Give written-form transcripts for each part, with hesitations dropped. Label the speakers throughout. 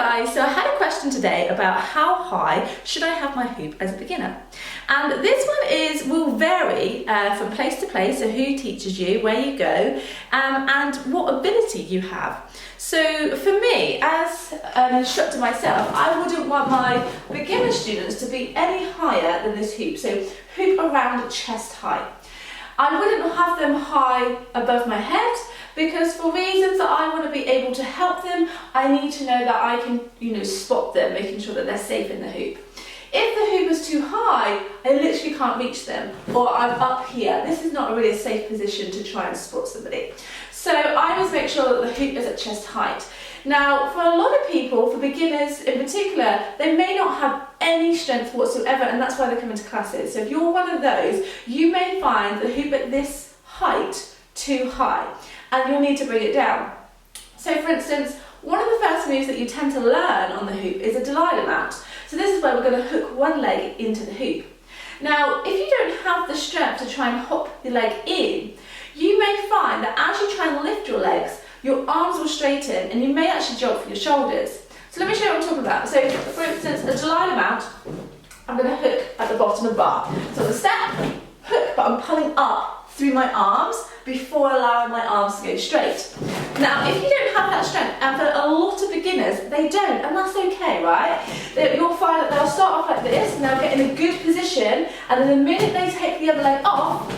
Speaker 1: guys, so I had a question today about how high should I have my hoop as a beginner, and this one will vary from place to place, so who teaches you, where you go, and what ability you have. So for me, as an instructor myself, I wouldn't want my beginner students to be any higher than this hoop, so hoop around chest height. I wouldn't have them high above my head, because for reasons that I want to be able to help them, I need to know that I can, spot them, making sure that they're safe in the hoop. If the hoop is too high, I literally can't reach them, or I'm up here. This is not really a safe position to try and spot somebody. So I always make sure that the hoop is at chest height. Now, for a lot of people, for beginners in particular, they may not have any strength whatsoever, and that's why they come into classes. So if you're one of those, you may find the hoop at this height too high, and you'll need to bring it down. So for instance, one of the first moves that you tend to learn on the hoop is a Delilah mount. So this is where we're going to hook one leg into the hoop. Now, if you don't have the strength to try and hop the leg in, you may find that as you try and lift your legs, your arms will straighten and you may actually jump for your shoulders. So let me show you what I'm talking about. So for instance, a Delilah mount, I'm going to hook at the bottom of the bar. So the step, hook, but I'm pulling up through my arms before allowing my arms to go straight. Now, if you don't have that strength, and for a lot of beginners, they don't, and that's okay, right? You'll find that they'll start off like this, and they'll get in a good position, and then the minute they take the other leg off,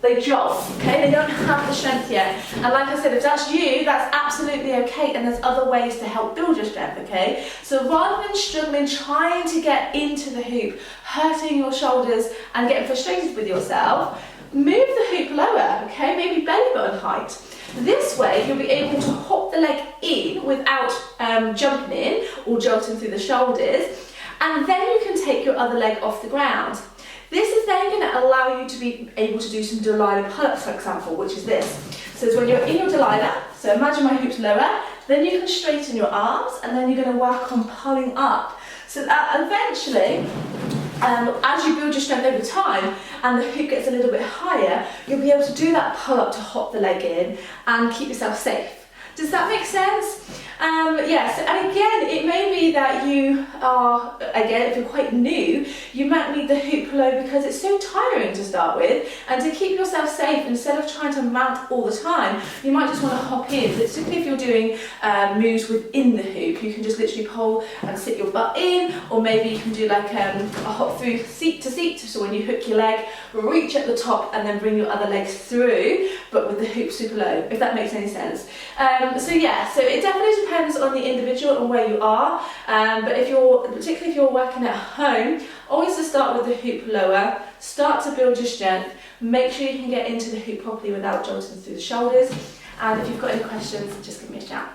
Speaker 1: they jolt, okay? They don't have the strength yet. And like I said, if that's you, that's absolutely okay, and there's other ways to help build your strength, okay? So rather than struggling, trying to get into the hoop, hurting your shoulders, and getting frustrated with yourself, move the hoop lower, okay? Maybe belly button height. This way, you'll be able to hop the leg in without jumping in or jolting through the shoulders, and then you can take your other leg off the ground. This is then going to allow you to be able to do some Delilah pull-ups, for example, which is this. So it's when you're in your Delilah, so imagine my hoop's lower, then you can straighten your arms, and then you're going to work on pulling up. So that eventually, as you build your strength over time and the hoop gets a little bit higher, you'll be able to do that pull-up to hop the leg in and keep yourself safe. Does that make sense? Yes, and again, it may be that you are, again, if you're quite new, you might need the hoop low because it's so tiring to start with, and to keep yourself safe, instead of trying to mount all the time, you might just want to hop in, particularly if you're doing moves within the hoop. You can just literally pull and sit your butt in, or maybe you can do like a hop through seat to seat, so when you hook your leg, reach at the top and then bring your other leg through, but with the hoop super low, if that makes any sense. So it definitely depends on the individual and where you are, but particularly if you're working at home, always to start with the hoop lower, start to build your strength, make sure you can get into the hoop properly without jolting through the shoulders, and if you've got any questions, just give me a shout.